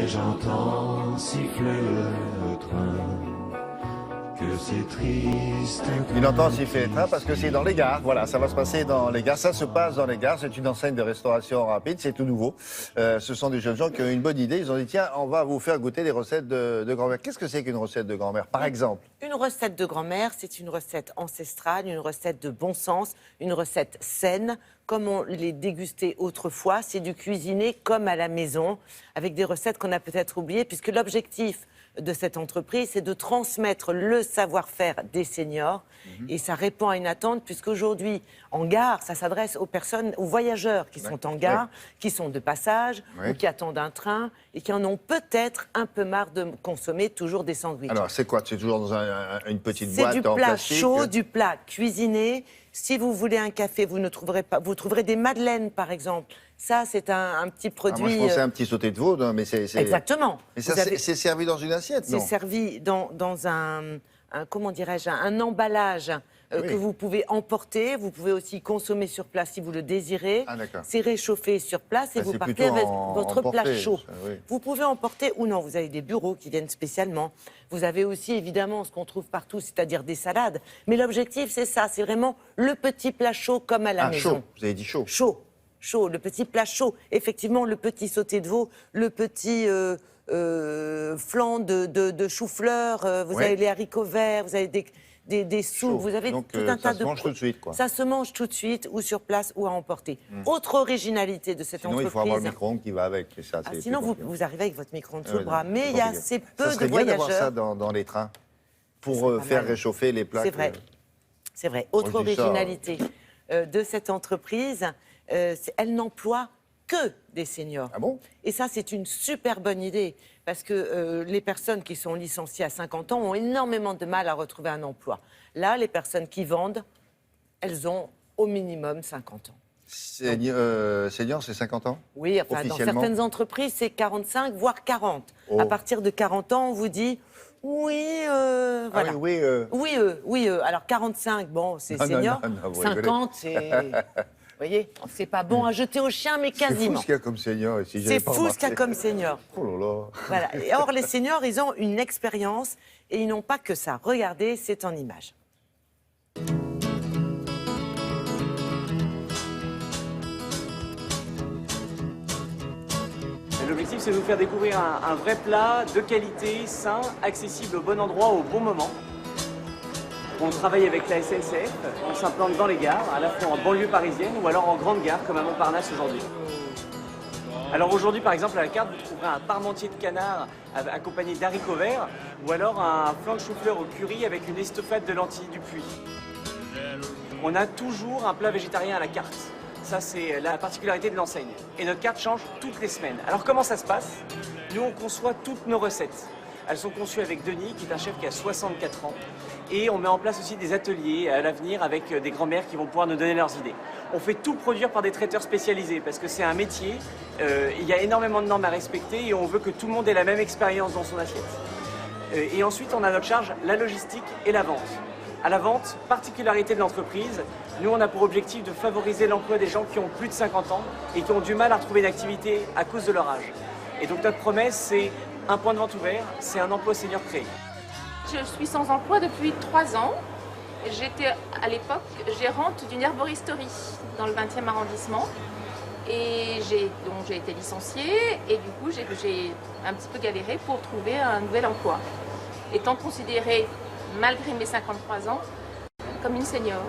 j'entends siffler le train, que c'est triste. Il entend siffler les trains parce que c'est dans les gares. Voilà, ça va se passer dans les gares. Ça se passe dans les gares. C'est une enseigne de restauration rapide. C'est tout nouveau. Ce sont des jeunes gens qui ont une bonne idée. Ils ont dit, tiens, on va vous faire goûter des recettes de grand-mère. Qu'est-ce que c'est qu'une recette de grand-mère, par exemple? Une recette de grand-mère, c'est une recette ancestrale, une recette de bon sens, une recette saine, comme on les dégustait autrefois. C'est du cuisiner comme à la maison, avec des recettes qu'on a peut-être oubliées, puisque l'objectif de cette entreprise, c'est de transmettre le savoir-faire des seniors. Et ça répond à une attente, puisqu'aujourd'hui, en gare, ça s'adresse aux personnes, aux voyageurs qui sont en gare, qui sont de passage, ou qui attendent un train, et qui en ont peut-être un peu marre de consommer toujours des sandwichs. Alors, c'est quoi? C'est toujours dans une petite boîte C'est du en plat plastique? chaud, du plat cuisiné. Si vous voulez un café, vous ne trouverez pas. Vous trouverez des madeleines, par exemple. Ça, c'est un petit produit. Moi, je pensais à un petit sauté de veau, non, mais c'est... Exactement. Mais ça, c'est servi dans une assiette, non? C'est servi dans un comment dirais-je, un emballage que vous pouvez emporter. Vous pouvez aussi consommer sur place si vous le désirez. Ah, d'accord. C'est réchauffé sur place et vous c'est partez plutôt avec votre plat emporté, chaud. ça, oui. Vous pouvez emporter ou non. Vous avez des bureaux qui viennent spécialement. Vous avez aussi évidemment ce qu'on trouve partout, c'est-à-dire des salades. Mais l'objectif, c'est ça. C'est vraiment le petit plat chaud comme à la maison. Chaud. Vous avez dit chaud. Chaud, le petit plat chaud. Effectivement, le petit sauté de veau, le petit flan de chou-fleur, vous avez les haricots verts, vous avez des soupes, vous avez donc, tout un tas de... Ça se mange tout de suite, quoi. Ça se mange tout de suite, ou sur place, ou à emporter. Autre originalité de cette Sinon, entreprise... il faut avoir le micro-ondes qui va avec. Et ça, sinon, vous arrivez avec votre micro-ondes sous le bras. Mais il y a assez peu ça serait de bien voyageurs... d'avoir ça dans les trains, pour faire réchauffer les plats. C'est vrai. C'est vrai. Autre originalité de cette entreprise, elle n'emploie que des seniors. Ah bon? Et ça, c'est une super bonne idée, parce que les personnes qui sont licenciées à 50 ans ont énormément de mal à retrouver un emploi. Là, les personnes qui vendent, elles ont au minimum 50 ans. Senior, c'est 50 ans? Oui, enfin, dans certaines entreprises, c'est 45, voire 40. À partir de 40 ans, on vous dit... Oui, voilà. Oui. Alors 45, bon, c'est senior. Non, 50, c'est... Vous voyez, c'est pas bon à jeter au chien, mais quasiment. C'est fou ce qu'il y a comme senior ici. C'est fou ce qu'il y a comme senior. Oh là là. Voilà. Et or, les seniors, ils ont une expérience et ils n'ont pas que ça. Regardez, c'est en image. L'objectif, c'est de vous faire découvrir un vrai plat de qualité, sain, accessible au bon endroit, au bon moment. On travaille avec la SNCF, on s'implante dans les gares, à la fois en banlieue parisienne ou alors en grande gare, comme à Montparnasse aujourd'hui. Alors aujourd'hui, par exemple, à la carte, vous trouverez un parmentier de canard accompagné d'haricots verts ou alors un flan de chou-fleur au curry avec une estofade de lentilles du Puy. On a toujours un plat végétarien à la carte. Ça, c'est la particularité de l'enseigne. Et notre carte change toutes les semaines. Alors comment ça se passe? Nous, on conçoit toutes nos recettes. Elles sont conçues avec Denis, qui est un chef qui a 64 ans. Et on met en place aussi des ateliers à l'avenir avec des grands-mères qui vont pouvoir nous donner leurs idées. On fait tout produire par des traiteurs spécialisés parce que c'est un métier, il y a énormément de normes à respecter et on veut que tout le monde ait la même expérience dans son assiette. Et ensuite, on a à notre charge la logistique et la vente. À la vente, particularité de l'entreprise, nous on a pour objectif de favoriser l'emploi des gens qui ont plus de 50 ans et qui ont du mal à retrouver une activité à cause de leur âge. Et donc notre promesse, c'est un point de vente ouvert, c'est un emploi senior créé. Je suis sans emploi depuis 3 ans. J'étais à l'époque gérante d'une herboristerie dans le 20e arrondissement. Et j'ai été licenciée et du coup j'ai un petit peu galéré pour trouver un nouvel emploi. Étant considérée, malgré mes 53 ans, comme une senior.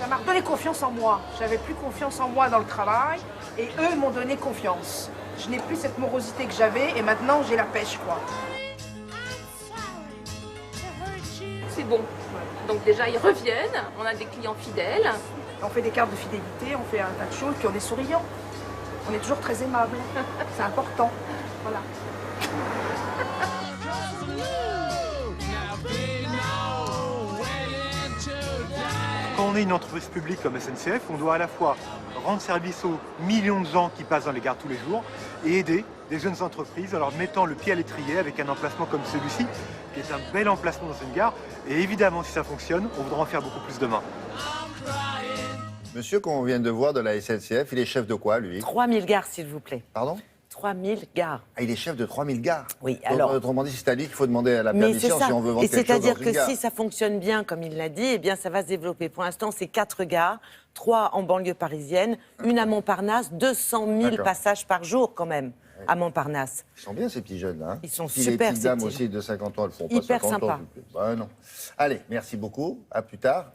Ça m'a redonné confiance en moi. J'avais plus confiance en moi dans le travail et eux m'ont donné confiance. Je n'ai plus cette morosité que j'avais et maintenant j'ai la pêche, quoi. C'est bon. Donc déjà ils reviennent, on a des clients fidèles. On fait des cartes de fidélité, on fait un tas de choses, puis on est souriant. On est toujours très aimable. C'est important. Voilà. Quand on est une entreprise publique comme SNCF, on doit à la fois rendre service aux millions de gens qui passent dans les gares tous les jours et aider des jeunes entreprises en leur mettant le pied à l'étrier avec un emplacement comme celui-ci, qui est un bel emplacement dans une gare. Et évidemment, si ça fonctionne, on voudra en faire beaucoup plus demain. Monsieur qu'on vient de voir de la SNCF, il est chef de quoi, lui? 3000 gares, s'il vous plaît. Pardon? 3000 gares. Ah, il est chef de 3000 gares. Oui, Donc, alors... autrement dit, c'est à lui qu'il faut demander la Mais c'est permission ça. si on veut vendre Et quelque chose c'est-à-dire dans une que gare. si ça fonctionne bien, comme il l'a dit, eh bien, ça va se développer. Pour l'instant, c'est 4 gares, 3 en banlieue parisienne, une à Montparnasse, 200 000 D'accord. passages par jour, quand même, à Montparnasse. Ils sont bien, ces petits jeunes, là. Hein. Ils sont Si super, les petites ces dames petits. aussi de 50 ans, elles font pas Hyper 50 ans. sympa. Ben non. Allez, merci beaucoup. À plus tard.